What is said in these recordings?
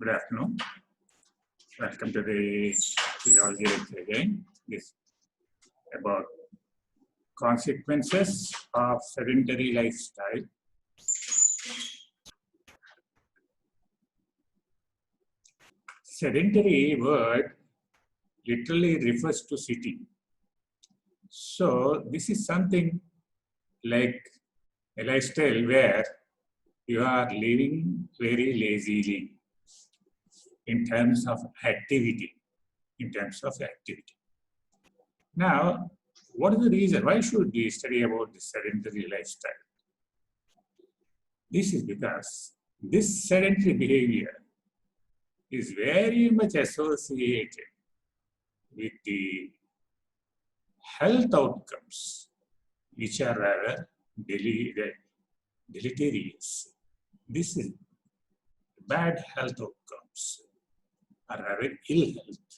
Good afternoon. Welcome to the physiology lecture again. This is about consequences of sedentary lifestyle. Sedentary word literally refers to sitting. So this is something like a lifestyle where you are living very lazily in terms of activity. Now, what is the reason? Why should we study about the sedentary lifestyle? This is because this sedentary behavior is very much associated with the health outcomes, which are rather deleterious. This is bad health outcomes, or rather ill health.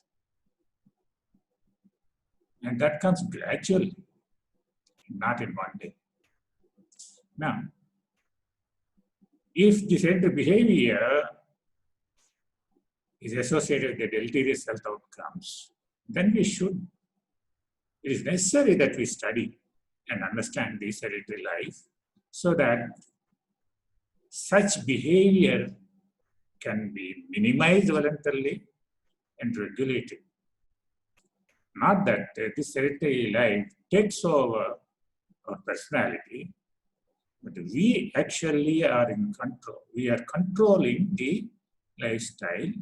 And that comes gradually, not in one day. Now, if the sedentary behavior is associated with the deleterious health outcomes, then it is necessary that we study and understand the sedentary life so that such behavior can be minimized voluntarily and regulated. Not that this sedentary life takes over our personality, but we actually are in control. We are controlling the lifestyle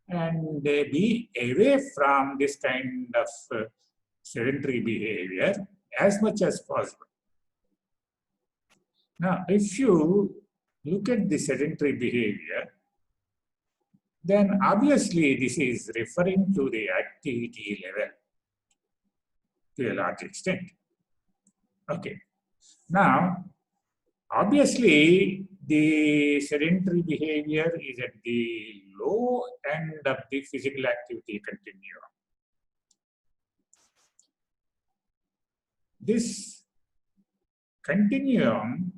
and be away from this kind of sedentary behavior as much as possible. Now, if you look at the sedentary behavior, then obviously this is referring to the activity level to a large extent. Okay. Now, obviously, the sedentary behavior is at the low end of the physical activity continuum. This continuum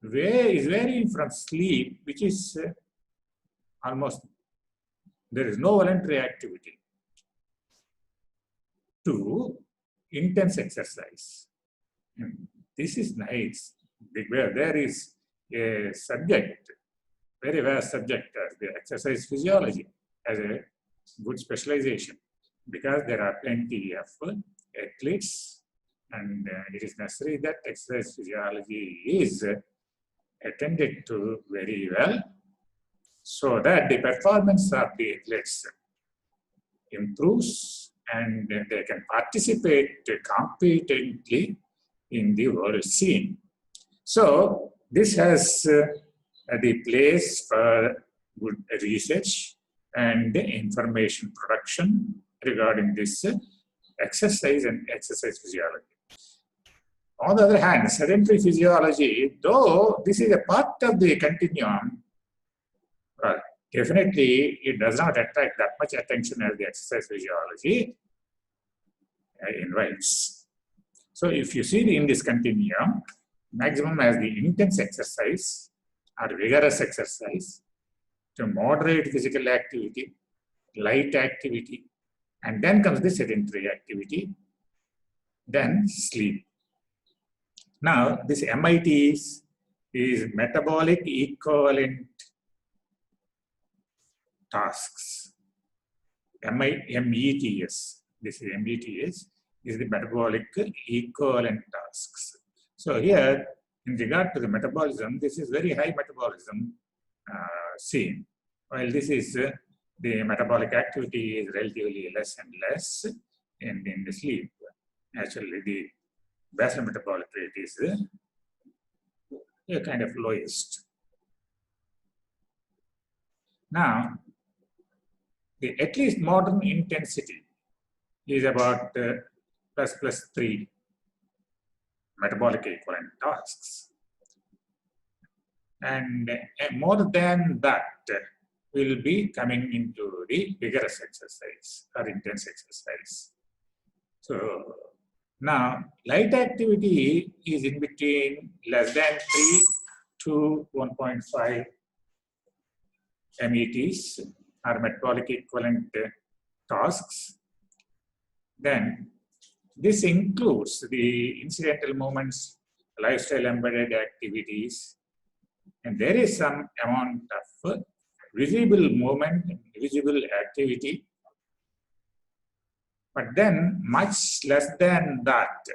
is varying from sleep, which is almost, there is no voluntary activity, to intense exercise. This is nice. Where there is a subject, very vast subject as the exercise physiology as a good specialization, because there are plenty of athletes, and it is necessary that exercise physiology is attended to very well so that the performance of the athletes improves and they can participate competently in the world scene. So this has the place for good research and information production regarding this exercise and exercise physiology. On the other hand, sedentary physiology, though this is a part of the continuum, well, definitely it does not attract that much attention as the exercise physiology invites. So if you see in this continuum, maximum as the intense exercise or vigorous exercise, to moderate physical activity, light activity, and then comes the sedentary activity, then sleep. Now, this MITs is metabolic equivalent tasks. METS, this is METS, is the metabolic equivalent tasks. So here, in regard to the metabolism, this is very high metabolism seen, while this is the metabolic activity is relatively less and less in the sleep. Actually, the basal metabolic rate is a kind of lowest. Now, the at least modern intensity is about +3 metabolic equivalent tasks. And more than that will be coming into the vigorous exercise or intense exercise. So now light activity is in between less than 3 to 1.5 METs or metabolic equivalent tasks. Then this includes the incidental movements, lifestyle embedded activities, and there is some amount of visible movement, visible activity, but then much less than that,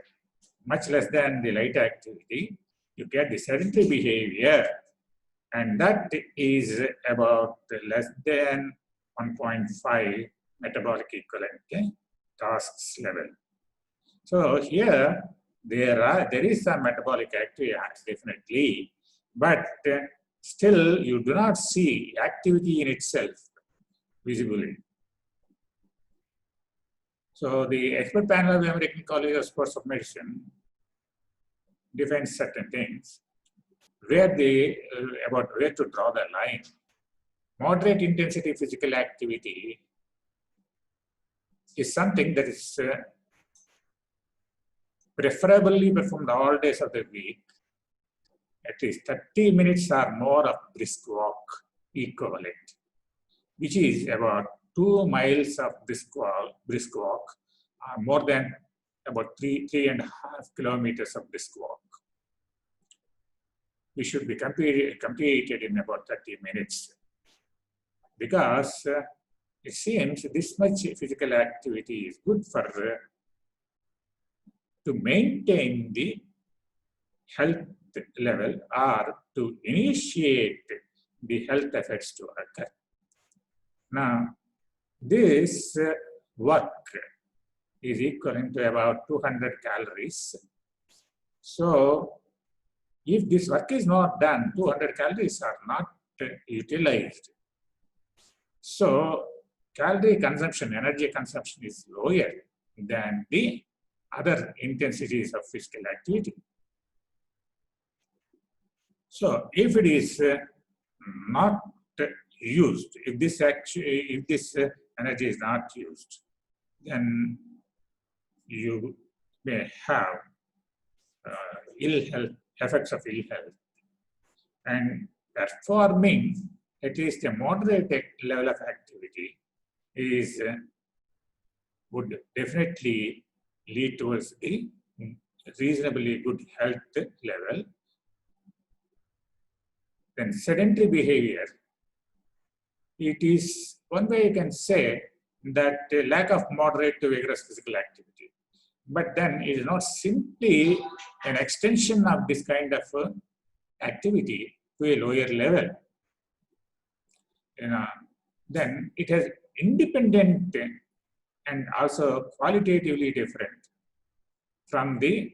much less than the light activity, you get the sedentary behavior, and that is about less than 1.5 metabolic equivalent tasks level. So here there is some metabolic activity definitely, but still you do not see activity in itself visibly. So the expert panel of the American College of Sports of Medicine defines certain things where they about where to draw the line. Moderate intensity physical activity is something that is preferably performed all days of the week, at least 30 minutes or more of brisk walk equivalent, which is about 2 miles of brisk walk, more than about 3.5 kilometers of brisk walk. We should be completed in about 30 minutes, because it seems this much physical activity is good for to maintain the health level or to initiate the health effects to occur. Now, this work is equivalent to about 200 calories. So, if this work is not done, 200 calories are not utilized. So, calorie consumption, energy consumption is lower than the other intensities of physical activity. So, if it is not used, if this energy is not used, then you may have ill health, effects of ill health. And performing at least a moderate level of activity is would definitely lead towards a reasonably good health level. Then sedentary behavior, it is one way you can say that a lack of moderate to vigorous physical activity. But then it is not simply an extension of this kind of activity to a lower level. Then it has independent and also qualitatively different from the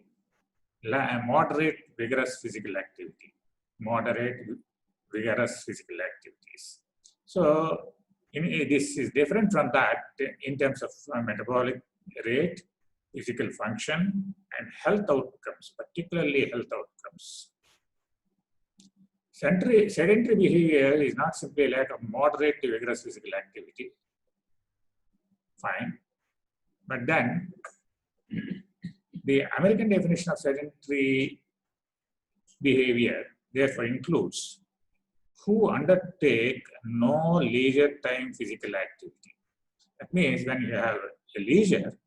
moderate vigorous physical activity. Moderate vigorous physical activities. So this is different from that in terms of metabolic rate, physical function, and health outcomes, particularly health outcomes. Sedentary behavior is not simply a lack of moderate to vigorous physical activity. Fine. But then the American definition of sedentary behavior therefore includes who undertake no leisure time physical activity. That means when you have a leisure,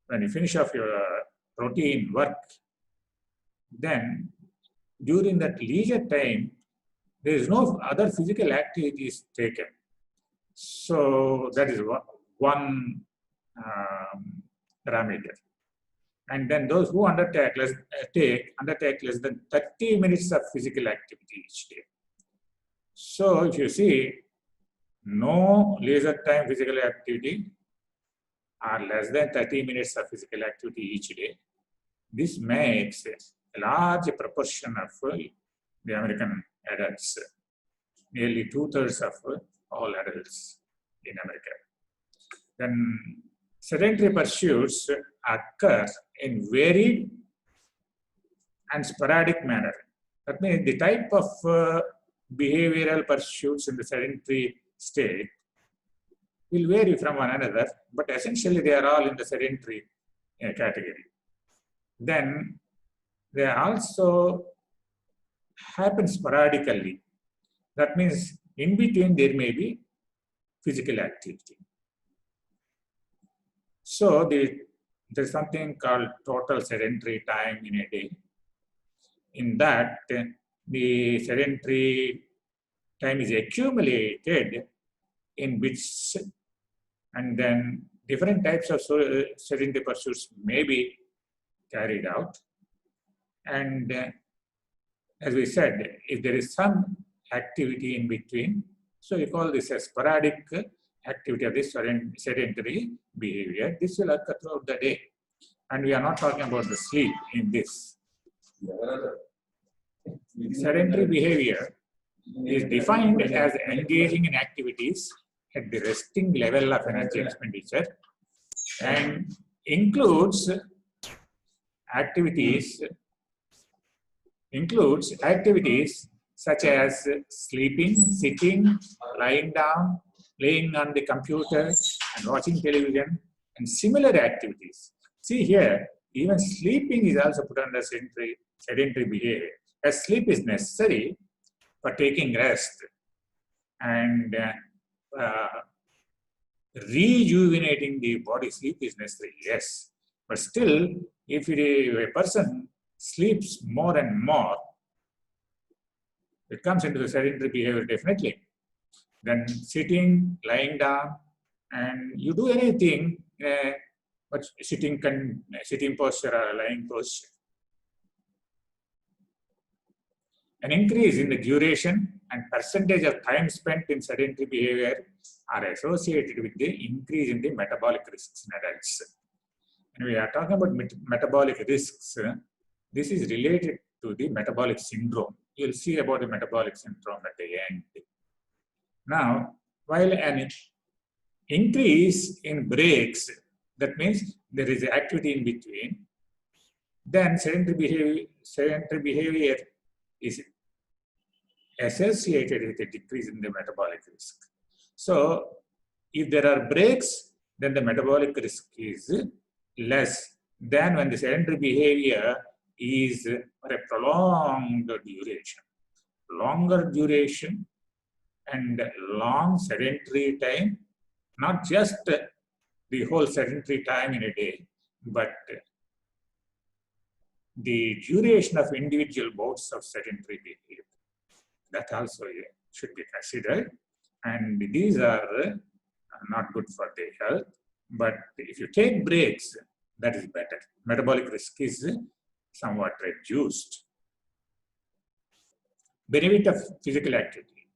when you finish off your routine work, then during that leisure time, there is no other physical activities taken. So that is one parameter. And then those who undertake less than 30 minutes of physical activity each day. So if you see no leisure time physical activity or less than 30 minutes of physical activity each day, this makes a large proportion of the American adults, nearly 2/3 of all adults in America. Then sedentary pursuits occur in varied and sporadic manner. That means the type of behavioral pursuits in the sedentary state will vary from one another, but essentially they are all in the sedentary category. Then they also happen sporadically. That means In between, there may be physical activity. So there's something called total sedentary time in a day. In that, the sedentary time is accumulated in bits, and then different types of sedentary pursuits may be carried out. And as we said, if there is some activity in between, so we call this a sporadic activity of this sedentary behavior. This will occur throughout the day. And we are not talking about the sleep in this. Sedentary behavior is defined as engaging in activities at the resting level of energy expenditure and includes activities such as sleeping, sitting, lying down, playing on the computer and watching television and similar activities. See here, even sleeping is also put under sedentary behavior, as sleep is necessary for taking rest and rejuvenating the body. Sleep is necessary, yes. But still, if a person sleeps more and more, it comes into the sedentary behavior definitely. Then sitting, lying down, and you do anything, but sitting posture or lying posture. An increase in the duration and percentage of time spent in sedentary behavior are associated with the increase in the metabolic risks in adults. And we are talking about metabolic risks. This is related to the metabolic syndrome. You'll see about the metabolic syndrome at the end. Now, while an increase in breaks, that means there is activity in between, then sedentary behavior is associated with a decrease in the metabolic risk. So, if there are breaks, then the metabolic risk is less than when the sedentary behavior is for a prolonged duration. Longer duration and long sedentary time, not just the whole sedentary time in a day, but the duration of individual bouts of sedentary behavior. That also should be considered. And these are not good for the health. But if you take breaks, that is better. Metabolic risk is somewhat reduced. Benefit of physical activity.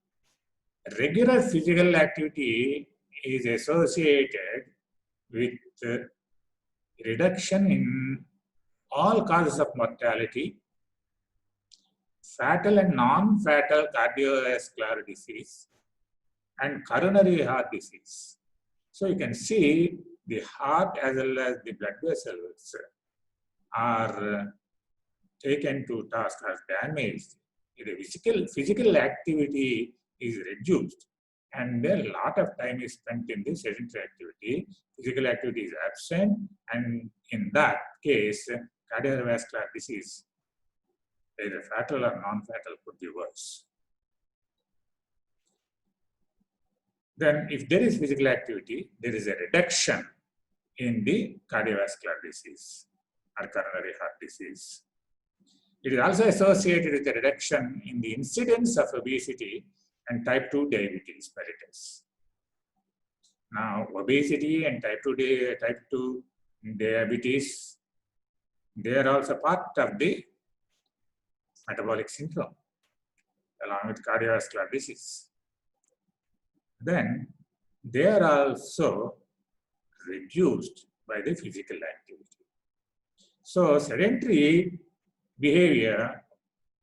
Regular physical activity is associated with reduction in all causes of mortality, fatal and non-fatal cardiovascular disease, and coronary heart disease. So you can see the heart as well as the blood vessels are taken to task, as damaged. The physical activity is reduced, and a lot of time is spent in the sedentary activity. Physical activity is absent, and in that case, cardiovascular disease, either fatal or non-fatal, could be worse. Then, if there is physical activity, there is a reduction in the cardiovascular disease or coronary heart disease. It is also associated with a reduction in the incidence of obesity and type 2 diabetes mellitus. Now, obesity and type 2 diabetes, they are also part of the metabolic syndrome, along with cardiovascular disease. Then, they are also reduced by the physical activity. So, sedentary behavior,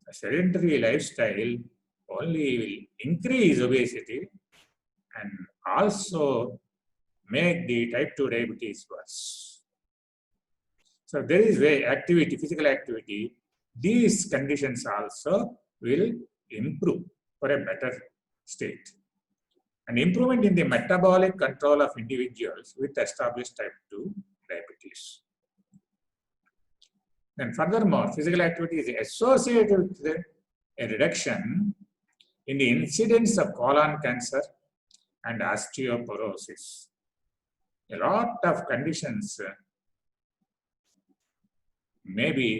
a sedentary lifestyle only will increase obesity and also make the type 2 diabetes worse. So there is activity, physical activity, these conditions also will improve for a better state. An improvement in the metabolic control of individuals with established type 2 diabetes. Then furthermore, physical activity is associated with a reduction in the incidence of colon cancer and osteoporosis. A lot of conditions may be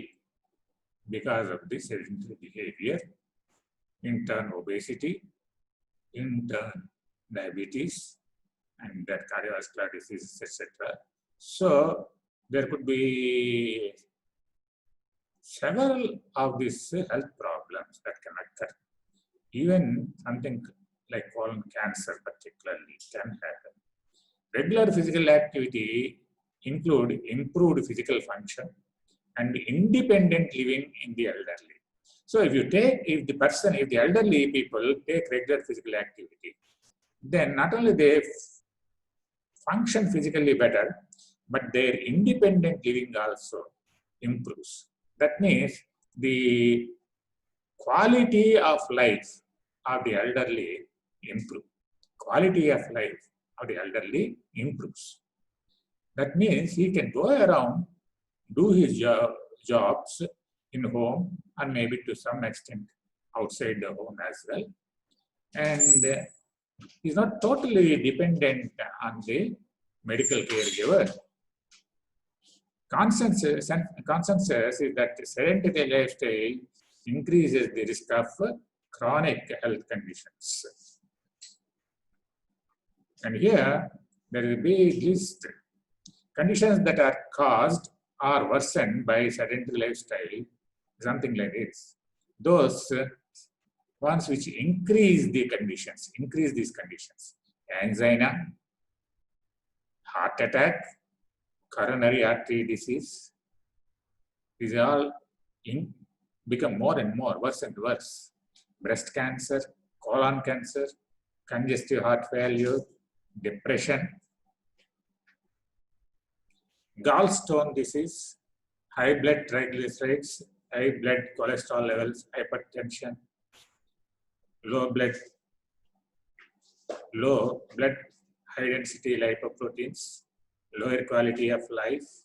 because of this sedentary behavior, in turn obesity, in turn diabetes, and that cardiovascular diseases, etc. So there could be several of these health problems that can occur. Even something like colon cancer particularly can happen. Regular physical activity include improved physical function and independent living in the elderly. So if the elderly people take regular physical activity, then not only they function physically better, but their independent living also improves. That means the quality of life of the elderly improves. Quality of life of the elderly improves. That means he can go around, do his jobs in home and maybe to some extent outside the home as well. And he's not totally dependent on the medical caregiver. Consensus is that sedentary lifestyle increases the risk of chronic health conditions. And here there will be list conditions that are caused or worsened by sedentary lifestyle, something like this. Those ones which increase these conditions: angina, heart attack, coronary artery disease. These all become more and more, worse and worse. Breast cancer, colon cancer, congestive heart failure, depression, gallstone disease, high blood triglycerides, high blood cholesterol levels, hypertension, low blood high density lipoproteins, lower quality of life,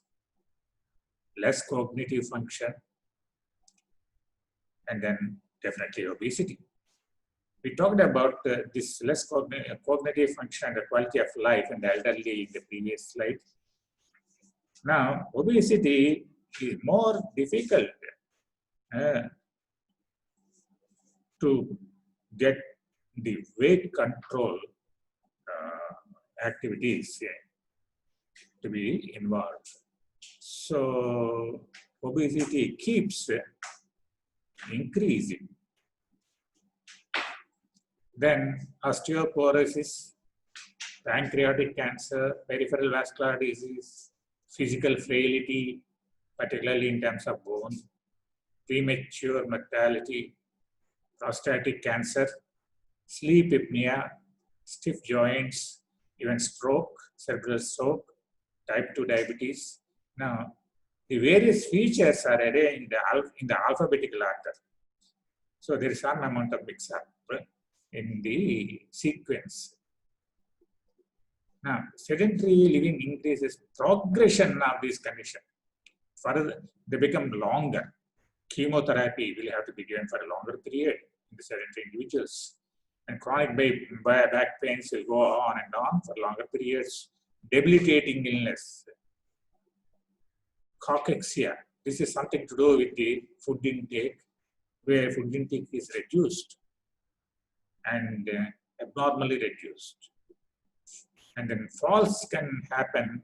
less cognitive function, and then definitely obesity. We talked about this less cognitive function and the quality of life in the elderly in the previous slide. Now, obesity is more difficult to get the weight control activities to be involved. So, obesity keeps increasing. Then osteoporosis, pancreatic cancer, peripheral vascular disease, physical frailty, particularly in terms of bone, premature mortality, prostatic cancer, sleep apnea, stiff joints, even stroke, cerebral stroke, type 2 diabetes. Now, the various features are arranged in the alphabetical order. So there is some amount of mix-up in the sequence. Now, sedentary living increases progression of this condition. Further, they become longer. Chemotherapy will have to be given for a longer period in the sedentary individuals. And chronic back pains will go on and on for longer periods. Debilitating illness. Cachexia. This is something to do with the food intake, where food intake is reduced and abnormally reduced. And then falls can happen,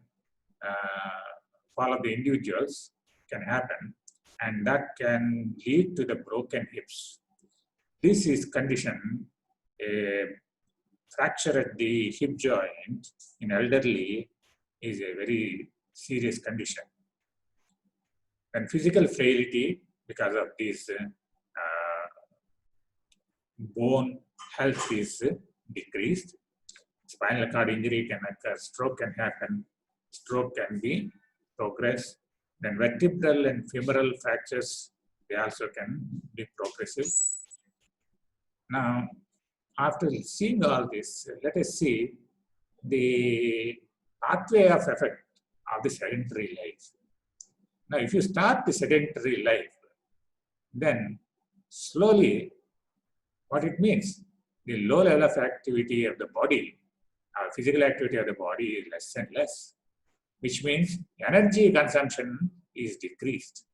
fall of the individuals can happen, and that can lead to the broken hips. This is condition, fracture at the hip joint in elderly is a very serious condition. And physical frailty because of this bone health is decreased. Spinal cord injury can occur, stroke can happen, stroke can be progress. Then vertebral and femoral fractures, they also can be progressive. Now, after seeing all this, let us see the pathway of effect of the sedentary life. Now, if you start the sedentary life, then slowly, what it means, the low level of activity of the body, physical activity of the body is less and less, which means energy consumption is decreased.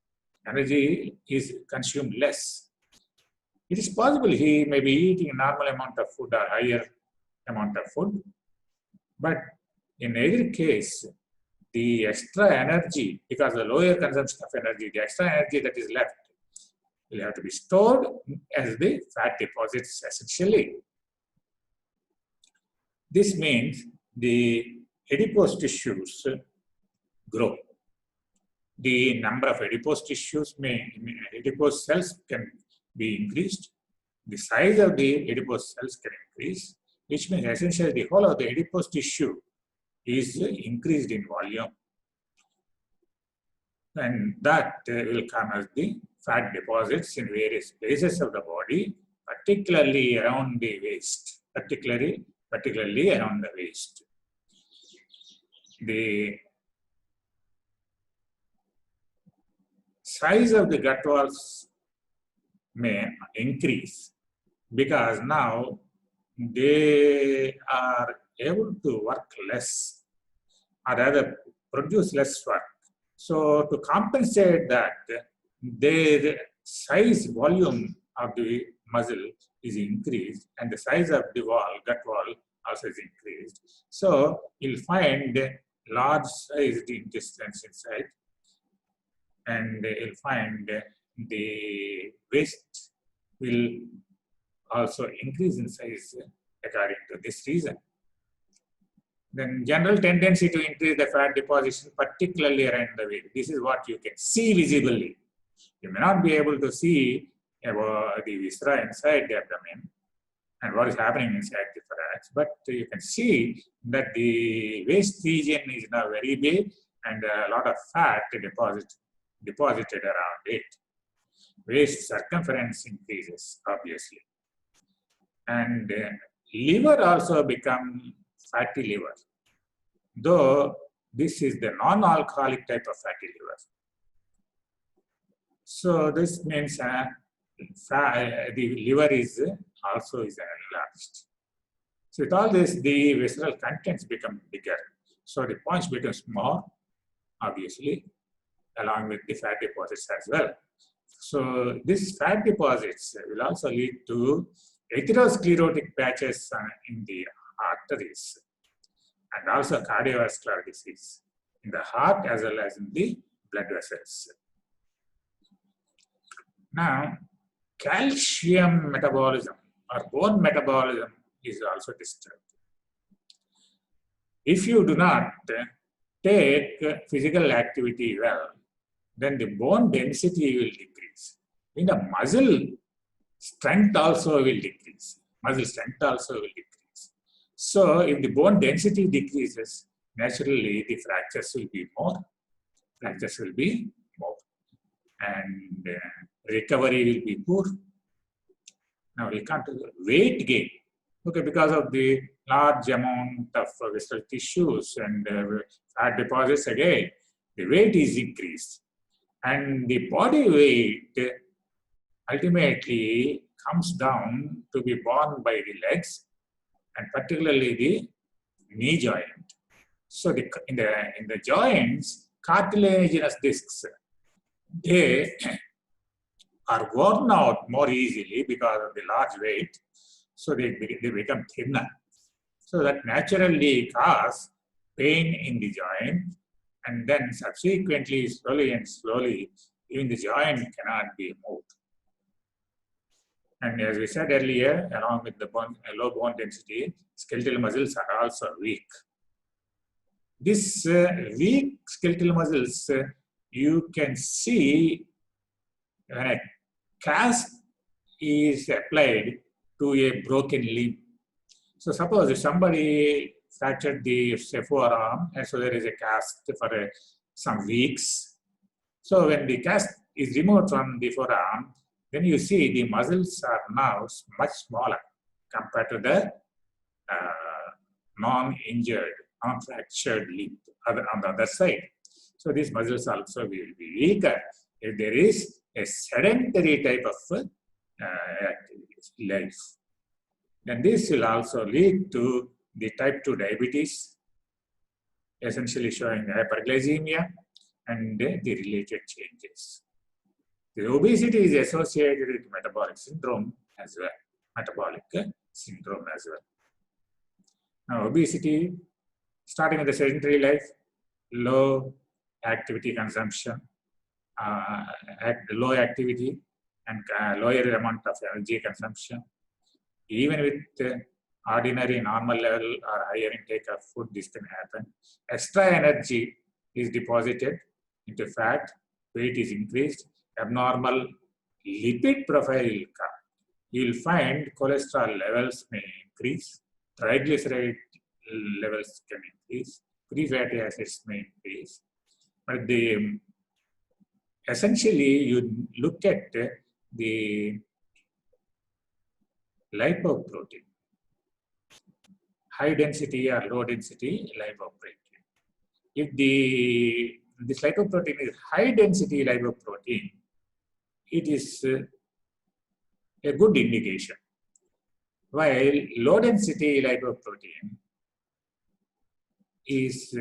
Energy is consumed less. It is possible he may be eating a normal amount of food or higher amount of food, but in either case, the extra energy, because the lower consumption of energy, the extra energy that is left will have to be stored as the fat deposits essentially. This means the adipose tissues grow. The number of adipose tissues adipose cells can be increased. The size of the adipose cells can increase, which means essentially the whole of the adipose tissue is increased in volume. And that will come as the fat deposits in various places of the body, particularly around the waist, particularly around the waist. The size of the gut walls may increase because now they are able to work less or rather produce less work. So to compensate that, their size volume of the muscle is increased and the size of the gut wall also is increased. So you'll find large sized intestines inside, and you'll find the waist will also increase in size according to this reason. Then general tendency to increase the fat deposition, particularly around the waist. This is what you can see visibly. You may not be able to see the viscera inside the abdomen and what is happening inside the thorax, but you can see that the waist region is now very big and a lot of fat deposited around it. Waist circumference increases, obviously. And liver also become fatty liver, though this is the non-alcoholic type of fatty liver. So this means the liver is also enlarged. So with all this, the visceral contents become bigger. So the paunch becomes more, obviously, along with the fat deposits as well. So these fat deposits will also lead to atherosclerotic patches in the arteries and also cardiovascular disease in the heart as well as in the blood vessels. Now, calcium metabolism or bone metabolism is also disturbed. If you do not take physical activity well, then the bone density will decrease. In the muscle strength also will decrease. Muscle strength also will decrease. So if the bone density decreases, naturally the fractures will be more. Fractures will be more. And recovery will be poor. Now we can't do weight gain. Okay, because of the large amount of visceral tissues and fat deposits again, the weight is increased. And the body weight ultimately comes down to be borne by the legs and particularly the knee joint. So in the joints, cartilaginous discs, they are worn out more easily because of the large weight. So they become thinner. So that naturally causes pain in the joint, and then subsequently, slowly, even the joint cannot be moved. And as we said earlier, along with the low bone density, skeletal muscles are also weak. These weak skeletal muscles, you can see when a cast is applied to a broken limb. So suppose if somebody fractured the forearm, and so there is a cast for some weeks. So when the cast is removed from the forearm, then you see the muscles are now much smaller compared to the non-injured, non-fractured limb on the other side. So these muscles also will be weaker if there is a sedentary type of life. then this will also lead to the type 2 diabetes, essentially showing hyperglycemia and the related changes. The obesity is associated with metabolic syndrome as well. Now, obesity, starting with the sedentary life, low activity consumption, low activity and lower amount of energy consumption. Even with ordinary normal level or higher intake of food, this can happen. Extra energy is deposited into fat, weight is increased, abnormal lipid profile will come. You will find cholesterol levels may increase, triglyceride levels can increase, free fatty acids may increase. But essentially, you look at the lipoprotein, high density or low density lipoprotein. If this lipoprotein is high density lipoprotein, it is a good indication. While low density lipoprotein is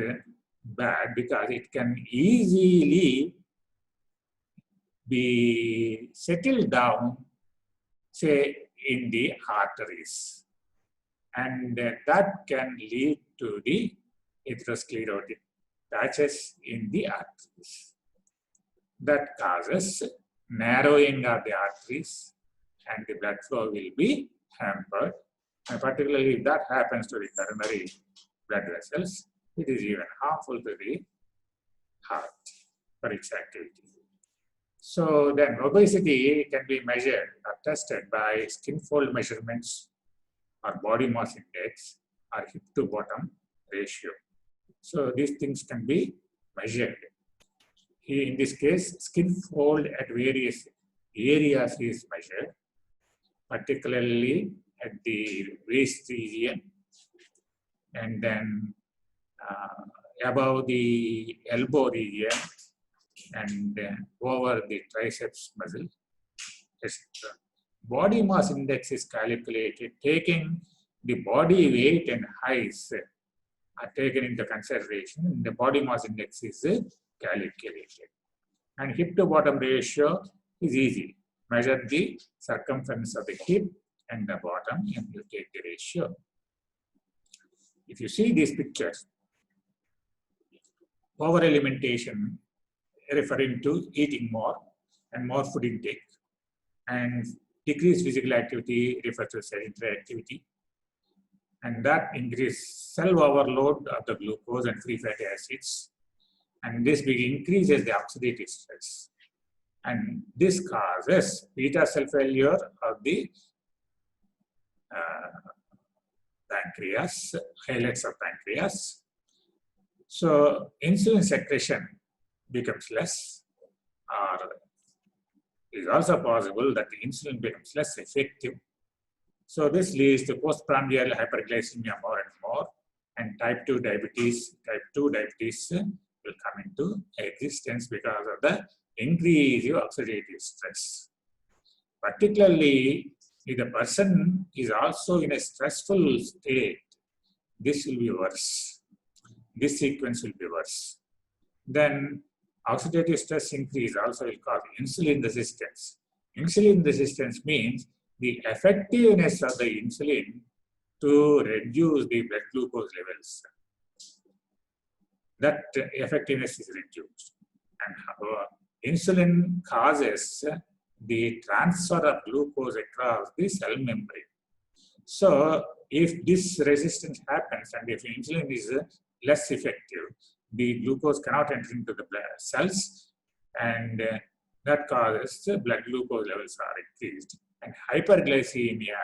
bad because it can easily be settled down, say, in the arteries. And that can lead to the atherosclerotic patches in the arteries. That causes narrowing of the arteries and the blood flow will be hampered. And particularly if that happens to the coronary blood vessels, it is even harmful to the heart for its activity. So then obesity can be measured or tested by skin fold measurements or body mass index or hip to bottom ratio. So these things can be measured. In this case, skin fold at various areas is measured, particularly at the waist region and then above the elbow region and over the triceps muscle. Body mass index is calculated taking the body weight and height are taken into consideration. The body mass index is calculated. And hip to bottom ratio is easy. Measure the circumference of the hip and the bottom and you take the ratio. If you see these pictures, over-alimentation referring to eating more and more food intake, and decreased physical activity refers to sedentary activity, and that increases cell overload of the glucose and free fatty acids, and this increases the oxidative stress, and this causes beta cell failure of the pancreas, islets of pancreas. So insulin secretion becomes less, or it is also possible that the insulin becomes less effective. So this leads to postprandial hyperglycemia more and more, and type 2 diabetes. Type 2 diabetes will come into existence because of the increase of oxidative stress. Particularly if the person is also in a stressful state, this will be worse. This sequence will be worse. Then oxidative stress increase also will cause insulin resistance. Insulin resistance means the effectiveness of the insulin to reduce the blood glucose levels. That effectiveness is reduced. And insulin causes the transfer of glucose across the cell membrane. So if this resistance happens and if insulin is less effective, the glucose cannot enter into the blood cells, and that causes blood glucose levels are increased. And hyperglycemia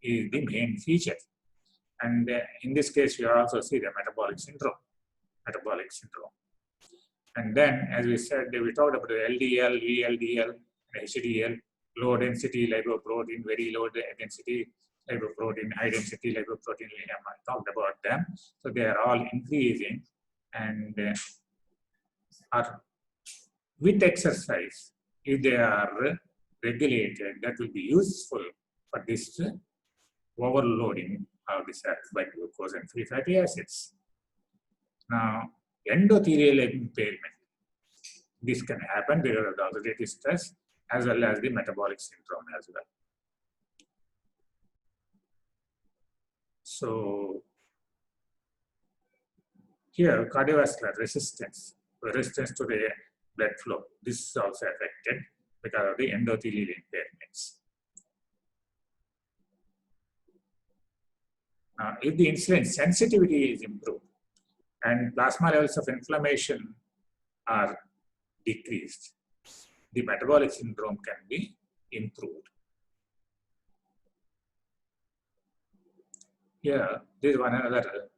is the main feature. And in this case, you also see the metabolic syndrome. And then, as we said, we talked about the LDL, VLDL, HDL, low density lipoprotein, very low density lipoprotein, high density lipoprotein. We have talked about them. So they are all increasing, and with exercise, if they are regulated, that will be useful for this overloading of the cells by glucose and free fatty acids. Now, endothelial impairment. This can happen because of the oxidative stress as well as the metabolic syndrome as well. So, here cardiovascular resistance to the blood flow. This is also affected because of the endothelial impairments. If the insulin sensitivity is improved and plasma levels of inflammation are decreased, the metabolic syndrome can be improved. Here, this is one another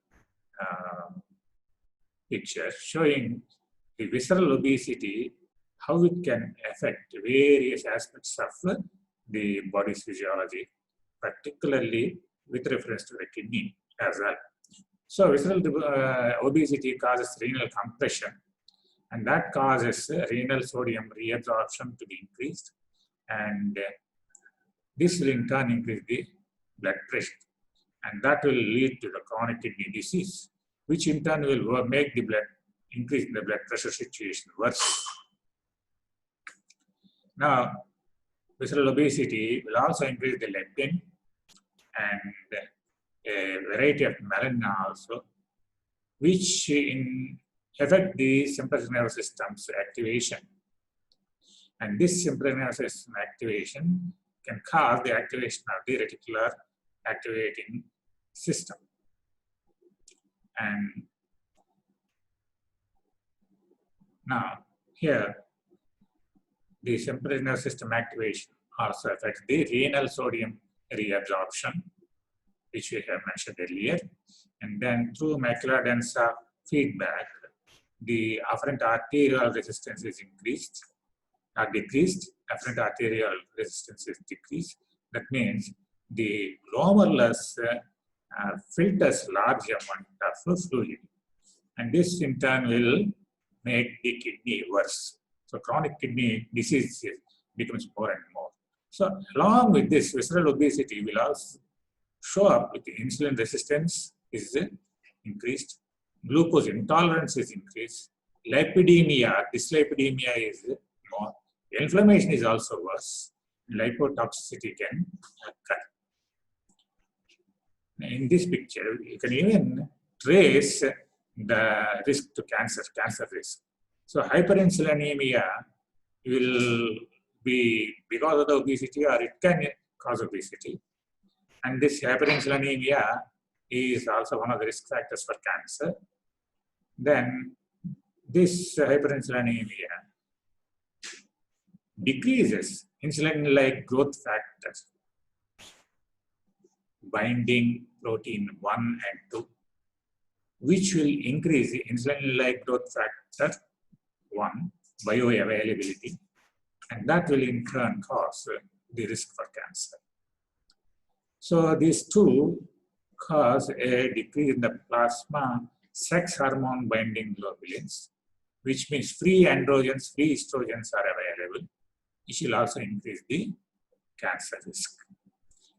picture showing the visceral obesity, how it can affect various aspects of the body's physiology, particularly with reference to the kidney as well. So visceral obesity causes renal compression, and that causes renal sodium reabsorption to be increased, and this will in turn increase the blood pressure, and that will lead to the chronic kidney disease, which in turn will make the increase in the blood pressure situation worse. Now, visceral obesity will also increase the leptin and a variety of melanin also, which affect the sympathetic nervous system's activation. And this sympathetic nervous system activation can cause the activation of the reticular activating system. And now, here, the sympathetic nervous system activation also affects the renal sodium reabsorption, which we have mentioned earlier. And then through macula densa feedback, the afferent arterial resistance is increased or decreased. Afferent arterial resistance is decreased. That means the glomerulus filters large amount of fluid, and this in turn will make the kidney worse. So chronic kidney disease becomes more and more. So along with this, visceral obesity will also show up with the insulin resistance is increased, glucose intolerance is increased, lipidemia, dyslipidemia is more, inflammation is also worse, lipotoxicity can occur. In this picture, you can even trace the risk to cancer risk. So hyperinsulinemia will be because of the obesity, or it can cause obesity. And this hyperinsulinemia is also one of the risk factors for cancer. Then this hyperinsulinemia decreases insulin-like growth factors, binding protein 1 and 2, which will increase the insulin-like growth factor 1 bioavailability, and that will in turn cause the risk for cancer. So these two cause a decrease in the plasma sex hormone binding globulins, which means free androgens, free estrogens are available, which will also increase the cancer risk.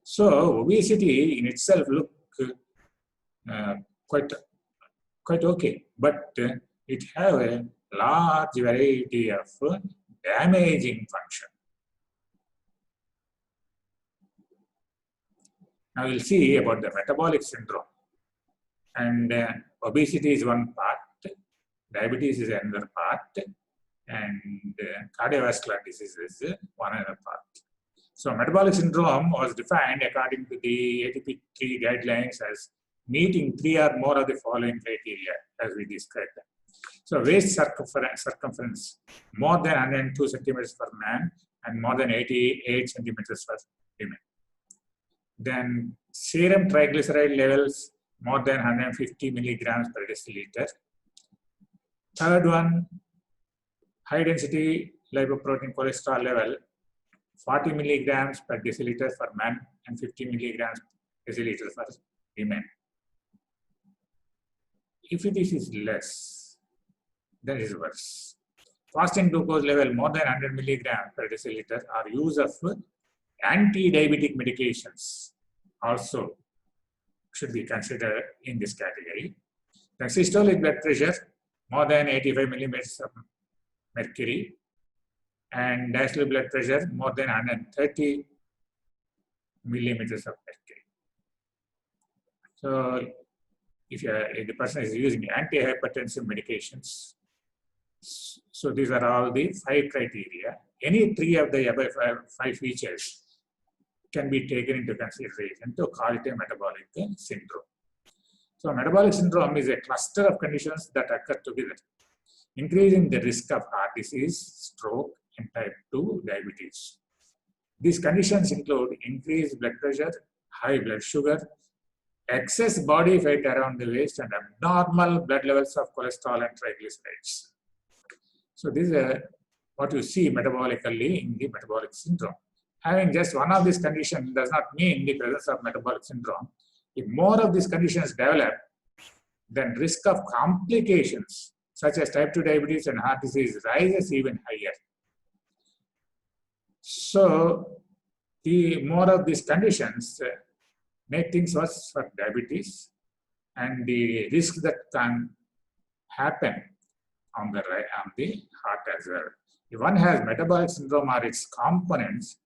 So obesity in itself look quite okay, but it have a large variety of damaging function. Now we'll see about the metabolic syndrome. And obesity is one part, diabetes is another part, and cardiovascular disease is one other part. So metabolic syndrome was defined according to the ATP3 guidelines as meeting 3 or more of the following criteria as we described them. So waist circumference more than 102 centimeters for man and more than 88 centimeters for women. Then serum triglyceride levels more than 150 milligrams per deciliter. Third one, high density lipoprotein cholesterol level 40 milligrams per deciliter for men and 50 milligrams per deciliter for women. If this is less, then it is worse. Fasting glucose level more than 100 milligrams per deciliter or use of anti-diabetic medications also should be considered in this category. The systolic blood pressure more than 85 millimeters of mercury, and diastolic blood pressure more than 130 millimeters of mercury. So if the person is using antihypertensive medications, so these are all the 5 criteria. Any 3 of the above 5 features can be taken into consideration to call it a metabolic syndrome. So metabolic syndrome is a cluster of conditions that occur together, increasing the risk of heart disease, stroke, and type 2 diabetes. These conditions include increased blood pressure, high blood sugar, excess body fat around the waist, and abnormal blood levels of cholesterol and triglycerides. So this is what you see metabolically in the metabolic syndrome. Having just one of these conditions does not mean the presence of metabolic syndrome. If more of these conditions develop, then risk of complications such as type 2 diabetes and heart disease rises even higher. So the more of these conditions make things worse for diabetes, and the risk that can happen on the heart as well. If one has metabolic syndrome or its components,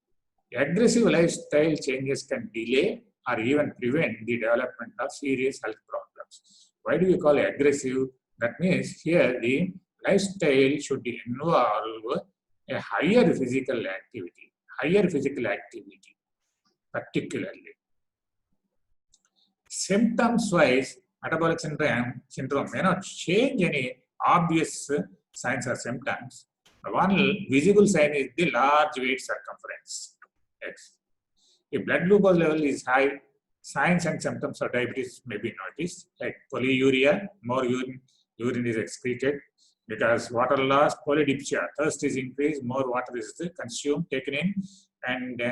aggressive lifestyle changes can delay or even prevent the development of serious health problems. Why do you call it aggressive? That means here the lifestyle should involve a higher physical activity particularly. Symptoms-wise, metabolic syndrome may not change any obvious signs or symptoms. One visible sign is the large waist circumference. X. If blood glucose level is high, signs and symptoms of diabetes may be noticed, like polyuria, more urine is excreted because water loss, polydipsia, thirst is increased, more water is consumed, taken in, and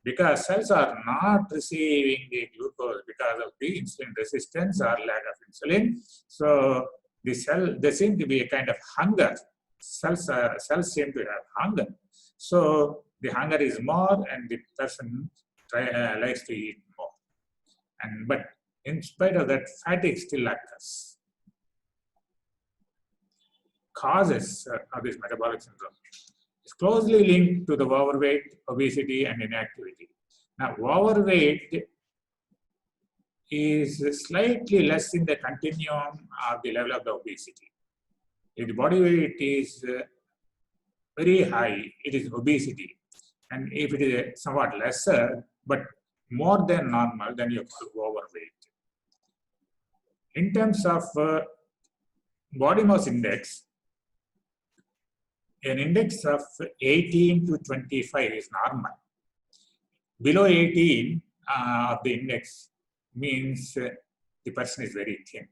because cells are not receiving the glucose because of the insulin resistance or lack of insulin, so there seems to be a kind of hunger. Cells seem to have hunger. So the hunger is more, and the person likes to eat more. But in spite of that, fatigue still occurs. Causes of this metabolic syndrome is closely linked to the overweight, obesity, and inactivity. Now, overweight is slightly less in the continuum of the level of the obesity. If the body weight is very high, it is obesity. And if it is somewhat lesser, but more than normal, then you call overweight. In terms of body mass index, an index of 18 to 25 is normal. Below 18 of the index means the person is very thin,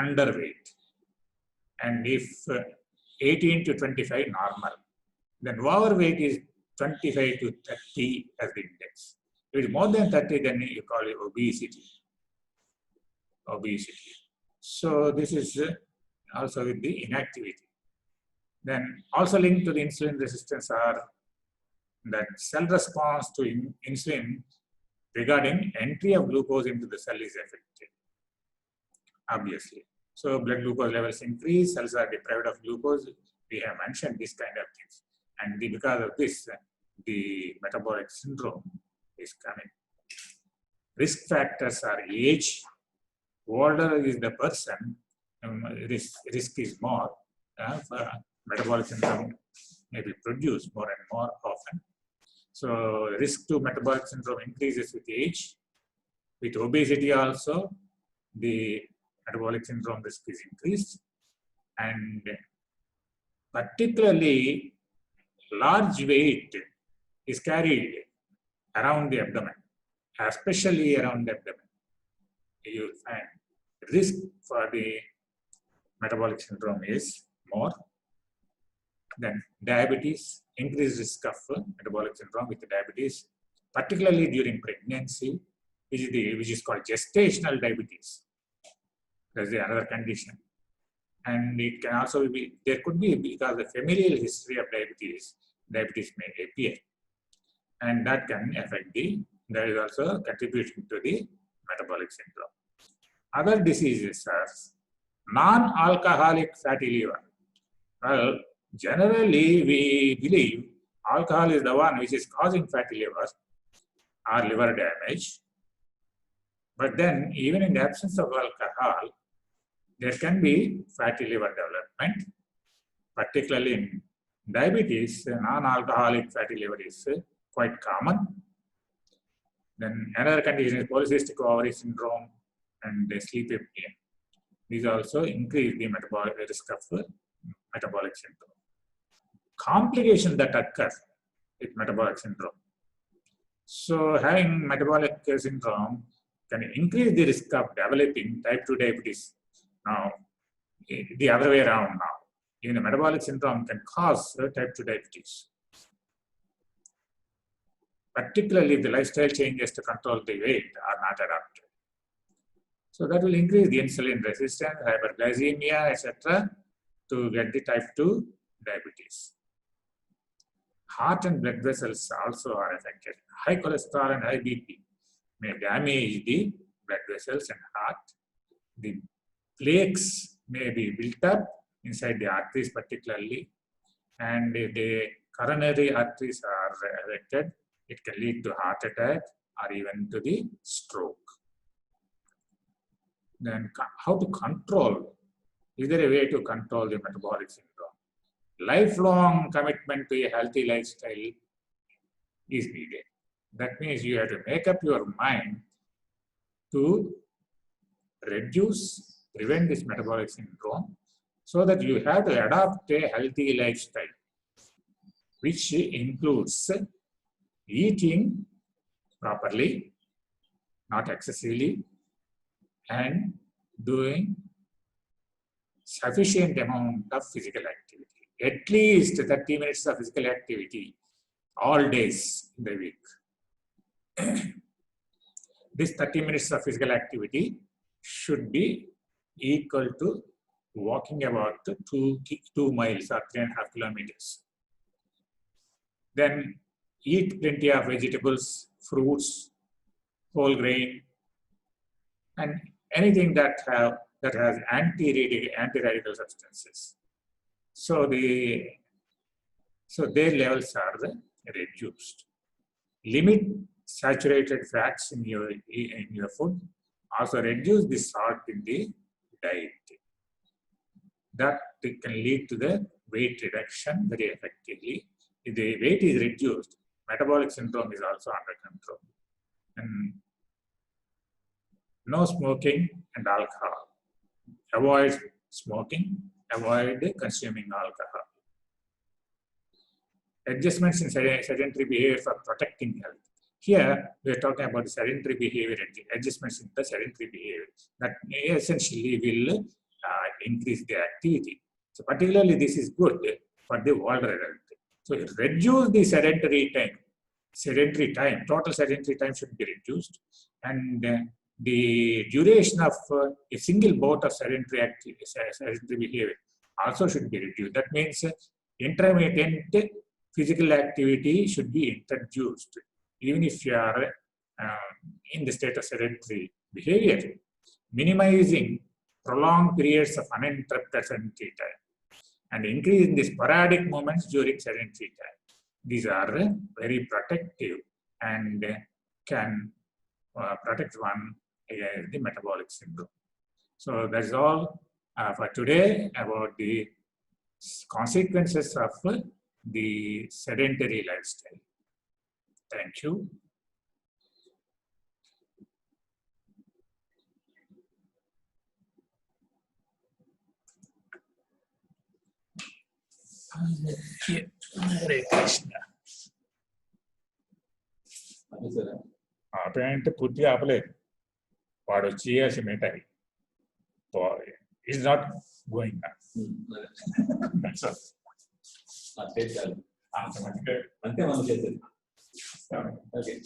underweight. And if 18 to 25 normal, then overweight is 25 to 30 as the index. If it is more than 30, then you call it obesity. So this is also with the inactivity. Then also linked to the insulin resistance are that cell response to insulin regarding entry of glucose into the cell is affected, obviously. So blood glucose levels increase, cells are deprived of glucose. We have mentioned this kind of things. And because of this, the metabolic syndrome is coming. Risk factors are age. Older is the person, risk is more. Metabolic syndrome may be produced more and more often. So risk to metabolic syndrome increases with age. With obesity also, the metabolic syndrome risk is increased. And particularly large weight is carried around the abdomen, especially around the abdomen. You will find risk for the metabolic syndrome is more. Then diabetes, increased risk of metabolic syndrome with diabetes, particularly during pregnancy, which is called gestational diabetes. That's another condition. And it can also be, there could be, because the familial history of diabetes may appear. And that can affect the that is also contributing to the metabolic syndrome. Other diseases are non-alcoholic fatty liver. Well, generally we believe alcohol is the one which is causing fatty liver or liver damage. But then, even in the absence of alcohol, there can be fatty liver development, particularly in diabetes. Non-alcoholic fatty liver is quite common. Then another condition is polycystic ovary syndrome and sleep apnea. These also increase the metabolic risk of metabolic syndrome. Complications that occur with metabolic syndrome. So having metabolic syndrome can increase the risk of developing type 2 diabetes. Now, the other way around now. Even a metabolic syndrome can cause type 2 diabetes. Particularly if the lifestyle changes to control the weight are not adopted. So that will increase the insulin resistance, hyperglycemia, etc. to get the type 2 diabetes. Heart and blood vessels also are affected. High cholesterol and high BP may damage the blood vessels and heart. The plaques may be built up inside the arteries particularly, and if the coronary arteries are affected, it can lead to heart attack or even to the stroke. Then how to control? Is there a way to control the metabolic syndrome? Lifelong commitment to a healthy lifestyle is needed. That means you have to make up your mind to reduce, prevent this metabolic syndrome, so that you have to adopt a healthy lifestyle, which includes eating properly, not excessively, and doing sufficient amount of physical activity. At least 30 minutes of physical activity all days in the week. This 30 minutes of physical activity should be equal to walking about 2 miles or 3.5 kilometers. Then eat plenty of vegetables, fruits, whole grain, and anything that has anti-radical substances. So their levels are reduced. Limit saturated fats in your food. Also reduce the salt in the diet. That can lead to the weight reduction very effectively. If the weight is reduced, metabolic syndrome is also under control. And no smoking and alcohol. Avoid smoking, avoid consuming alcohol. Adjustments in sedentary behavior for protecting health. Here, we are talking about the sedentary behavior, adjustments in the sedentary behavior that essentially will increase the activity. So particularly this is good for the older adult. So reduce the sedentary time. Total sedentary time should be reduced, and the duration of a single bout of sedentary behavior also should be reduced. That means intermittent physical activity should be introduced, even if you are in the state of sedentary behavior, minimizing prolonged periods of uninterrupted sedentary time and increasing the sporadic movements during sedentary time. These are very protective and can protect one against the metabolic syndrome. So that's all for today about the consequences of the sedentary lifestyle. Thank you. Hare Krishna. Apparently, put the apple. What a cheer she made. It's not going now. That's all. Okay.